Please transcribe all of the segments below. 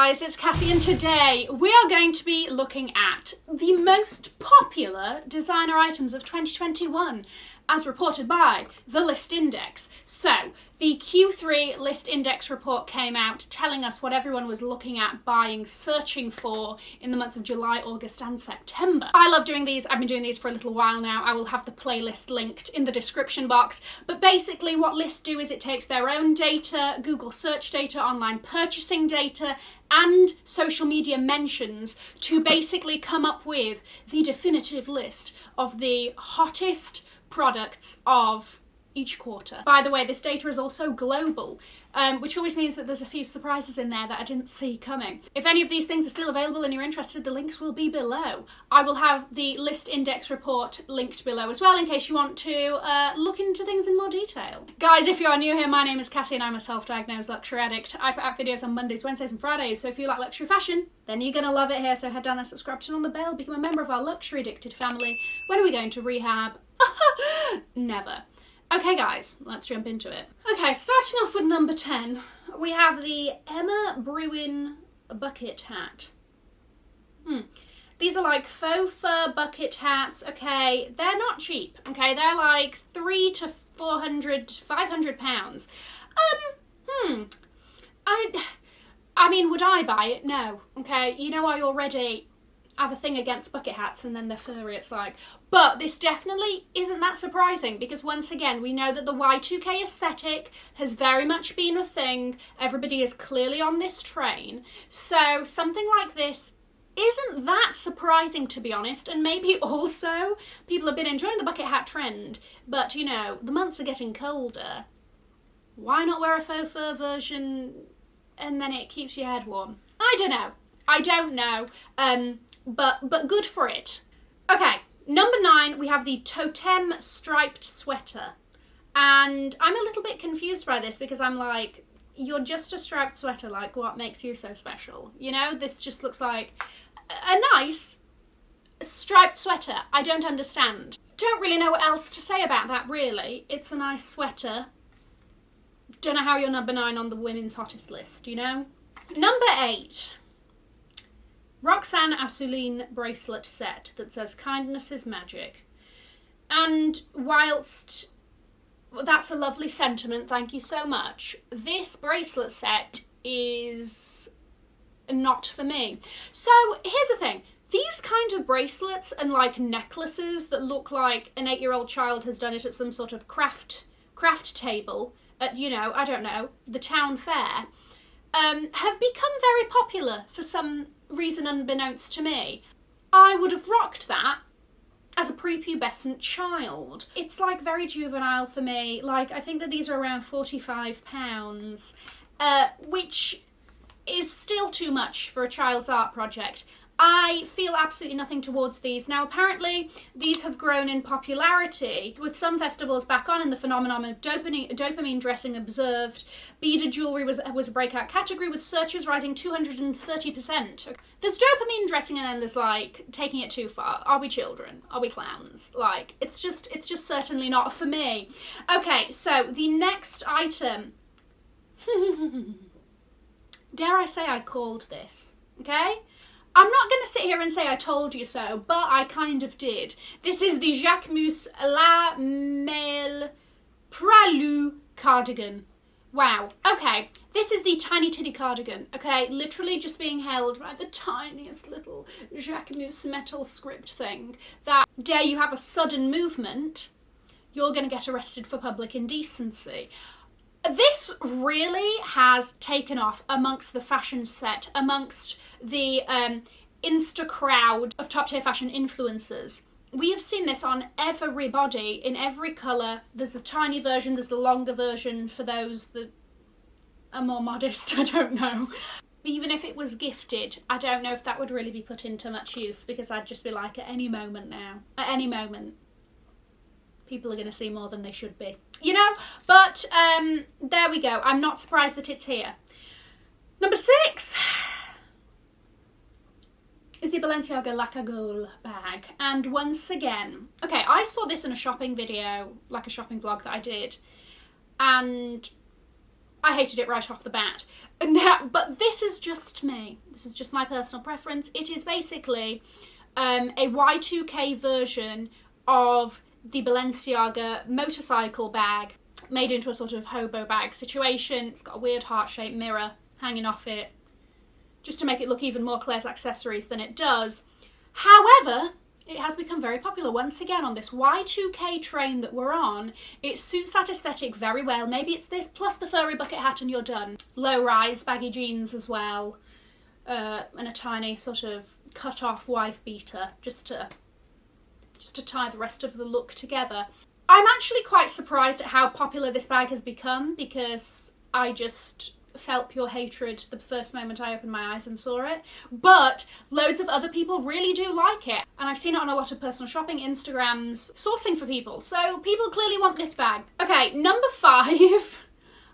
guys, it's Cassie and today we are going to be looking at the most popular designer items of 2021 as reported by the Lyst Index. So, the Q3 Lyst Index report came out telling us what everyone was looking at, buying, searching for in the months of July, August and September. I love doing these. I've been doing these for a little while now. I will have the playlist linked in the description box. But basically what Lyst do is it takes their own data, Google search data, online purchasing data, and social media mentions to basically come up with the definitive list of the hottest products of each quarter. By the way, this data is also global, which always means that there's a few surprises in there that I didn't see coming. If any of these things are still available and you're interested, the links will be below. I will have the Lyst Index report linked below as well in case you want to look into things in more detail. Guys, if you are new here, my name is Cassie and I'm a self-diagnosed luxury addict. I put out videos on Mondays, Wednesdays and Fridays, so if you like luxury fashion, then you're gonna love it here. So head down there, subscribe, turn on the bell, become a member of our luxury addicted family. When are we going to rehab? Never. Okay guys, let's jump into it. Okay, starting off with number 10, we have the Emma Brun bucket hat. These are like faux fur bucket hats, okay? They're not cheap, okay? They're like 300 to 400, 500 pounds. I mean, would I buy it? No, okay? You know, I already have a thing against bucket hats and then they're furry, it's like. But this definitely isn't that surprising because once again, we know that the Y2K aesthetic has very much been a thing. Everybody is clearly on this train. So something like this isn't that surprising, to be honest. And maybe also people have been enjoying the bucket hat trend, but you know, the months are getting colder. Why not wear a faux fur version and then it keeps your head warm? I don't know. But good for it. Okay, number 9, we have the Totem striped sweater. And I'm a little bit confused by this because I'm like, you're just a striped sweater, like what makes you so special? You know, this just looks like a nice striped sweater. I don't understand. Don't really know what else to say about that, really. It's a nice sweater. Don't know how you're number 9 on the women's hottest list, you know? Number 8. Roxanne Assolene bracelet set that says kindness is magic. And whilst that's a lovely sentiment, thank you so much, this bracelet set is not for me. So here's the thing, these kind of bracelets and like necklaces that look like an 8-year-old child has done it at some sort of craft table at, you know, I don't know, the town fair, have become very popular for some reason unbeknownst to me. I would have rocked that as a prepubescent child. It's like very juvenile for me. Like, I think that these are around £45, which is still too much for a child's art project. I feel absolutely nothing towards these. Now, apparently, these have grown in popularity, with some festivals back on and the phenomenon of dopamine dressing observed. Beaded jewellery was a breakout category, with searches rising 230%. There's dopamine dressing and then there's, like, taking it too far. Are we children? Are we clowns? Like, it's just certainly not for me. Okay, so the next item. Dare I say I called this, okay? I'm not going to sit here and say I told you so, but I kind of did. This is the Jacques La Mail Pralu cardigan. Wow. Okay, this is the tiny titty cardigan, okay? Literally just being held by the tiniest little Jacques metal script thing that, dare you have a sudden movement, you're going to get arrested for public indecency. This really has taken off amongst the fashion set, amongst the Insta crowd of top tier fashion influencers. We have seen this on everybody in every colour. There's the tiny version, there's the longer version for those that are more modest, I don't know. Even if it was gifted, I don't know if that would really be put into much use because I'd just be like, at any moment now, at any moment, people are going to see more than they should be. You know? But there we go. I'm not surprised that it's here. Number 6 is the Balenciaga La Cagole bag. And once again, okay, I saw this in a shopping video, like a shopping vlog that I did. And I hated it right off the bat. Now, but this is just me. This is just my personal preference. It is basically a Y2K version of the Balenciaga motorcycle bag made into a sort of hobo bag situation. It's got a weird heart-shaped mirror hanging off it, just to make it look even more Claire's accessories than it does. However, it has become very popular once again on this Y2K train that we're on. It suits that aesthetic very well. Maybe it's this plus the furry bucket hat and you're done. Low-rise baggy jeans as well, and a tiny sort of cut-off wife beater just to tie the rest of the look together. I'm actually quite surprised at how popular this bag has become, because I just felt pure hatred the first moment I opened my eyes and saw it, but loads of other people really do like it, and I've seen it on a lot of personal shopping Instagrams sourcing for people, so people clearly want this bag. Okay, number 5.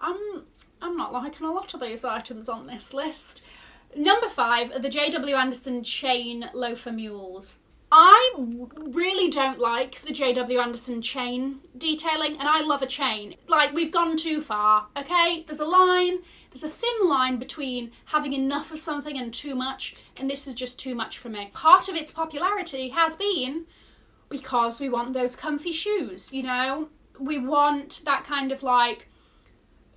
I'm not liking a lot of these items on this list. Number 5 are the J.W. Anderson chain loafer mules. I really don't like the J.W. Anderson chain detailing, and I love a chain. Like, we've gone too far, okay? There's a thin line between having enough of something and too much, and this is just too much for me. Part of its popularity has been because we want those comfy shoes, you know? We want that kind of, like,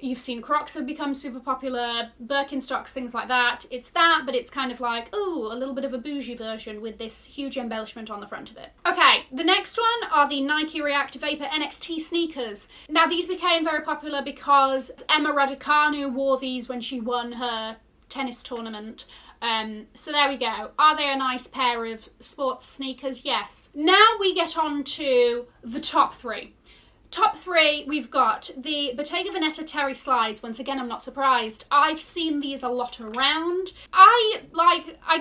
you've seen Crocs have become super popular, Birkenstocks, things like that. It's that, but it's kind of like, ooh, a little bit of a bougie version with this huge embellishment on the front of it. Okay, the next one are the Nike Reactor Vapor NXT sneakers. Now, these became very popular because Emma Raducanu wore these when she won her tennis tournament. So there we go. Are they a nice pair of sports sneakers? Yes. Now we get on to the top 3. Top 3, we've got the Bottega Veneta Terry Slides. Once again, I'm not surprised. I've seen these a lot around. I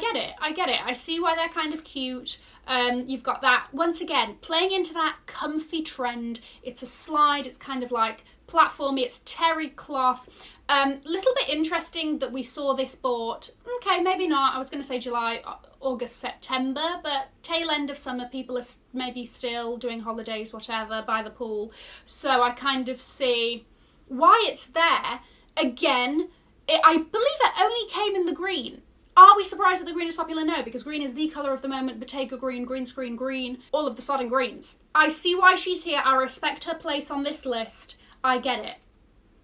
get it. I see why they're kind of cute. You've got that, once again, playing into that comfy trend. It's a slide, it's kind of like platformy, it's terry cloth. Little bit interesting that we saw this bought, okay, maybe not, I was going to say July, August, September, but tail end of summer, people are maybe still doing holidays, whatever, by the pool. So I kind of see why it's there. Again, I believe it only came in the green. Are we surprised that the green is popular? No, because green is the colour of the moment. Bottega green, green screen green, all of the sodding greens. I see why she's here. I respect her place on this list. I get it.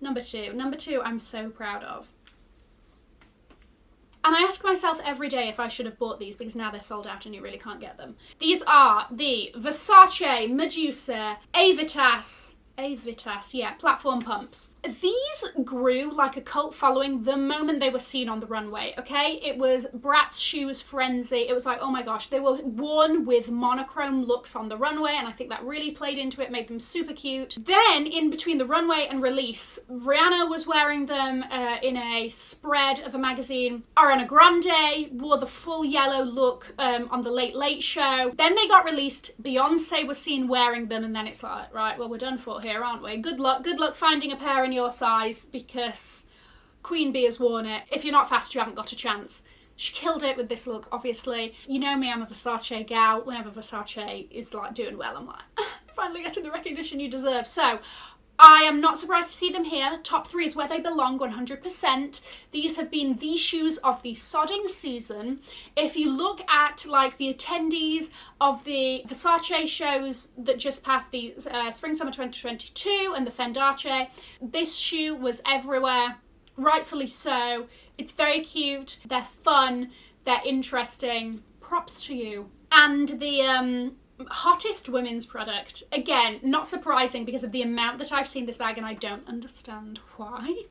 Number 2. Number 2 I'm so proud of. And I ask myself every day if I should have bought these, because now they're sold out and you really can't get them. These are the Versace Medusa Avitas, yeah, platform pumps. These grew like a cult following the moment they were seen on the runway, okay? It was Brat's shoes frenzy. It was like, oh my gosh, they were worn with monochrome looks on the runway, and I think that really played into it, made them super cute. Then, in between the runway and release, Rihanna was wearing them in a spread of a magazine. Ariana Grande wore the full yellow look on the Late Late Show. Then they got released, Beyonce was seen wearing them, and then it's like, right, well, we're done for here, aren't we? Good luck finding a pair in your size, because Queen Bee has worn it. If you're not fast, you haven't got a chance. She killed it with this look, obviously. You know me, I'm a Versace gal. Whenever Versace is like doing well, I'm like, finally getting the recognition you deserve. So I am not surprised to see them here. Top 3 is where they belong, 100%. These have been the shoes of the sodding season. If you look at like the attendees of the Versace shows that just passed, the Spring-Summer 2022 and the Fendace, this shoe was everywhere, rightfully so. It's very cute, they're fun, they're interesting. Props to you. And the hottest women's product, again, not surprising because of the amount that I've seen this bag and I don't understand why,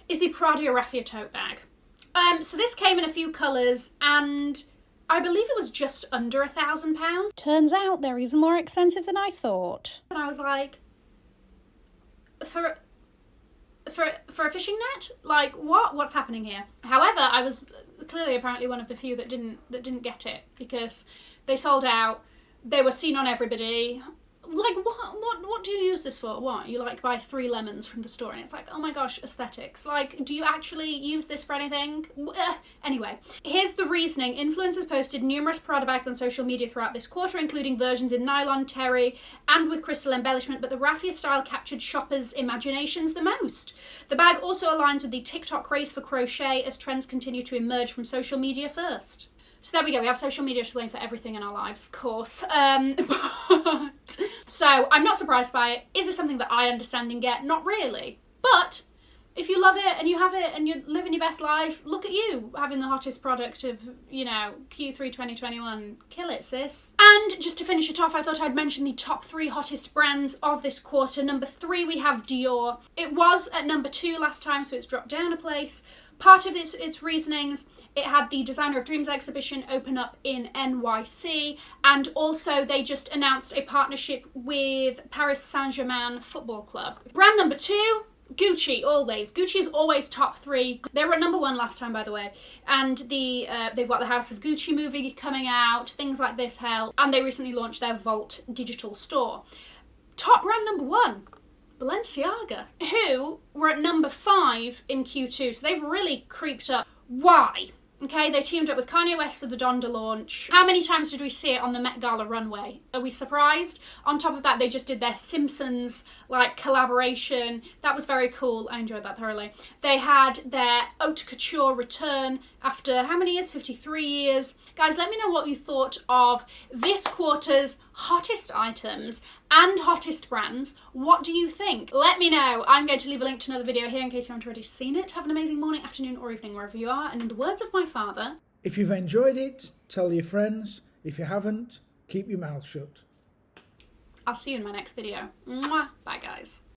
is the Prada Raffia tote bag. So this came in a few colours and I believe it was just under £1,000. Turns out they're even more expensive than I thought. And I was like, for a fishing net? Like, what's happening here? However, I was clearly apparently one of the few that didn't get it, because they sold out, they were seen on everybody. like, what do you use this for? What, you like buy 3 lemons from the store and it's like, oh my gosh, aesthetics. Like, do you actually use this for anything? Anyway, here's the reasoning. Influencers posted numerous Prada bags on social media throughout this quarter, including versions in nylon, terry, and with crystal embellishment, but the raffia style captured shoppers' imaginations the most. The bag also aligns with the TikTok craze for crochet as trends continue to emerge from social media first. So there we go, we have social media to blame for everything in our lives, of course. So I'm not surprised by it. Is it something that I understand and get? Not really. But if you love it and you have it and you're living your best life, look at you having the hottest product of, you know, Q3 2021. Kill it, sis. And just to finish it off, I thought I'd mention the top 3 hottest brands of this quarter. Number 3, we have Dior. It was at number 2 last time, so it's dropped down a place. Part of its reasonings, it had the Designer of Dreams exhibition open up in NYC, and also they just announced a partnership with Paris Saint-Germain Football Club. Brand number 2, Gucci, always. Gucci is always top 3. They were at number 1 last time, by the way. And they've got the House of Gucci movie coming out, things like this help. And they recently launched their Vault digital store. Top brand number 1, Balenciaga, who were at number 5 in Q2. So they've really creeped up. Why? Okay, they teamed up with Kanye West for the Donda launch. How many times did we see it on the Met Gala runway? Are we surprised? On top of that, they just did their Simpsons, like, collaboration. That was very cool. I enjoyed that thoroughly. They had their haute couture return after how many years? 53 years. Guys, let me know what you thought of this quarter's hottest items and hottest brands. What do you think? Let me know. I'm going to leave a link to another video here in case you haven't already seen it. Have an amazing morning, afternoon, or evening, wherever you are. And in the words of my father, if you've enjoyed it, tell your friends. If you haven't, keep your mouth shut. I'll see you in my next video. Mwah. Bye, guys.